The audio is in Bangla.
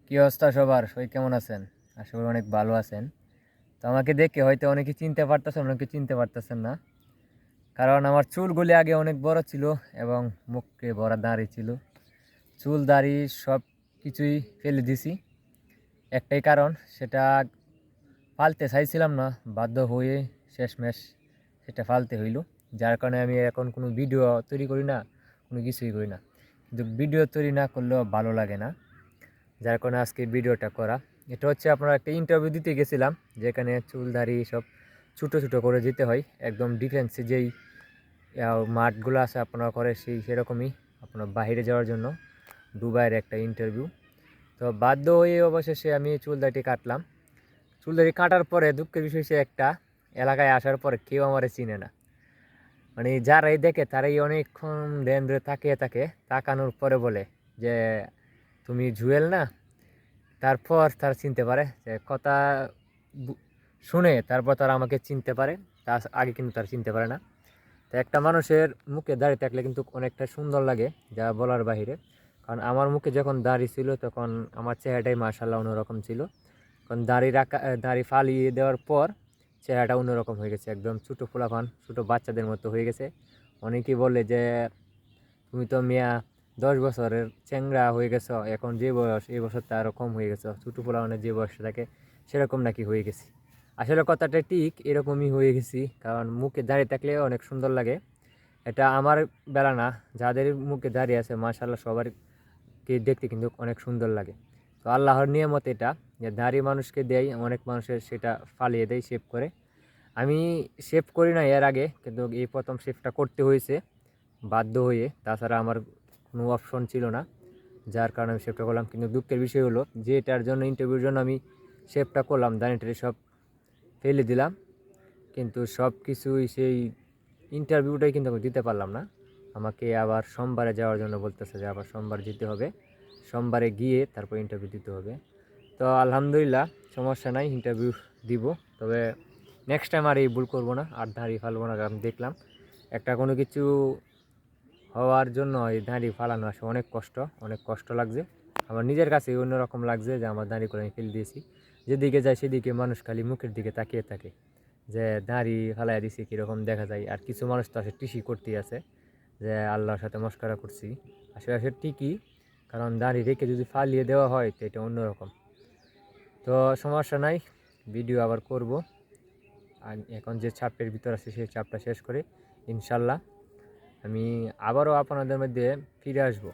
কি অবস্থা সবার? সবাই কেমন আছেন? আশা করি অনেক ভালো আছেন। তো আমাকে দেখে হয়তো অনেকে চিনতে পারতেছেন, অনেকে চিনতে পারতেছেন না। কারণ আমার চুলগুলি আগে অনেক বড় ছিল এবং মুখে ভরা দাড়ি ছিল। চুল দাড়ি সব কিছুই ফেলে দিছি। একটাই কারণ, সেটা ফালতে চাইছিলাম না, বাধ্য হয়ে শেষমেশ সেটা ফালতে হইল। যার কারণে আমি এখন কোনো ভিডিও তৈরি করি না, কোনো কিছুই করি না। কিন্তু ভিডিও তৈরি না করলেও ভালো লাগে না, যার কারণে আজকে ভিডিওটা করা। এটা হচ্ছে আপনারা একটা ইন্টারভিউ দিতে গেছিলাম, যেখানে চুল দাড়ি সব ছোটো ছোটো করে দিতে হয়, একদম ডিফেন্সে যেই মাঠগুলো আছে আপনারা করে সেরকমই আপনার বাইরে যাওয়ার জন্য দুবাইয়ের একটা ইন্টারভিউ। তো বাধ্য হয়ে অবশেষে আমি চুল দাড়ি কাটলাম। চুল দাড়ি কাটার পরে দুঃখের বিষয় সে একটা, এলাকায় আসার পরে কেউ আমারে চিনে না। মানে যারাই দেখে তারাই অনেকক্ষণ দেন ধরে তাকিয়ে থাকে, তাকানোর পরে বলে যে তুমি জুয়েল না। তারপর তারা চিনতে পারে, যে কথা বু- শুনে তারপর তারা আমাকে চিনতে পারে, তার আগে কিন্তু তারা চিনতে পারে না। তো একটা মানুষের মুখে দাড়ি থাকলে কিন্তু অনেকটা সুন্দর লাগে, যা বলার বাহিরে। কারণ আমার মুখে যখন দাড়ি ছিল তখন আমার চেহারাটাই মাশাআল্লাহ অন্যরকম ছিল। কারণ দাড়ি ফালিয়ে দেওয়ার পর চেহারাটা অন্যরকম হয়ে গেছে, একদম ছোটো পোলাপান ছোটো বাচ্চাদের মতো হয়ে গেছে। অনেকেই বলে যে তুমি তো মিয়া 10 বছরের চ্যাংড়া হয়ে গেছো, এখন যে বয়স এই বছরটা আরও কম হয়ে গেছো, ছোটো পোলাপানের যে বয়সটা থাকে সেরকম নাকি হয়ে গেছি। আসলে কথাটা ঠিক, এরকমই হয়ে গেছি। কারণ মুখে দাঁড়িয়ে থাকলে অনেক সুন্দর লাগে। এটা আমার বেলা না, যাদের মুখে দাঁড়িয়ে আছে মাশাআল্লাহ সবারকে দেখতে কিন্তু অনেক সুন্দর লাগে। তো আল্লাহর নিয়ামত এটা, যে দাড়ি মানুষকে দেয়, অনেক মানুষের সেটা ফালিয়ে দেয় শেভ করে। আমি শেভ করি না এর আগে, কিন্তু এই প্রথম শেভটা করতে হয়েছে বাধ্য হয়ে, তাছাড়া আমার কোনো অপশন ছিল না, যার কারণে আমি শেভটা করলাম। কিন্তু দুঃখের বিষয় হলো যে এটার জন্য, ইন্টারভিউর জন্য আমি শেভটা করলাম, দাড়িটারি সব ফেলে দিলাম, কিন্তু সব কিছুই সেই ইন্টারভিউটাই কিন্তু আমি দিতে পারলাম না। আমাকে আবার সোমবারে যাওয়ার জন্য বলতেছে, যে আবার সোমবার যেতে হবে, সোমবারে গিয়ে তারপর ইন্টারভিউ দিতে হবে। তো আলহামদুলিল্লাহ, সমস্যা নাই, ইন্টারভিউ দিব। তবে নেক্সট টাইম আর এই ভুল করবো না, আর দাঁড়ি ফালবো না। আমি দেখলাম একটা কোনো কিছু হওয়ার জন্য এই দাঁড়ি ফালানো আসে অনেক কষ্ট লাগছে। আমার নিজের কাছে অন্যরকম লাগছে যে আমার দাঁড়ি করে আমি ফেলে দিয়েছি। যেদিকে যায় সেদিকে মানুষ খালি মুখের দিকে তাকিয়ে থাকে, যে দাড়ি ফালাই দিছি কীরকম দেখা যায়। আর কিছু মানুষ তো আসে টিসি করতেই আছে, যে আল্লাহর সাথে মস্করা করছি। আসলে আসলে ঠিকই, কারণ দাড়ি রেখে যদি ফালিয়ে দেওয়া হয় তো এটা অন্যরকম। তো সমস্যা নাই, ভিডিও আবার করব। আর এখন যে চাপের ভিতর আছে সেই চাপটা শেষ করে ইনশাল্লাহ আমি আবারও আপনাদের মধ্যে ফিরে আসবো।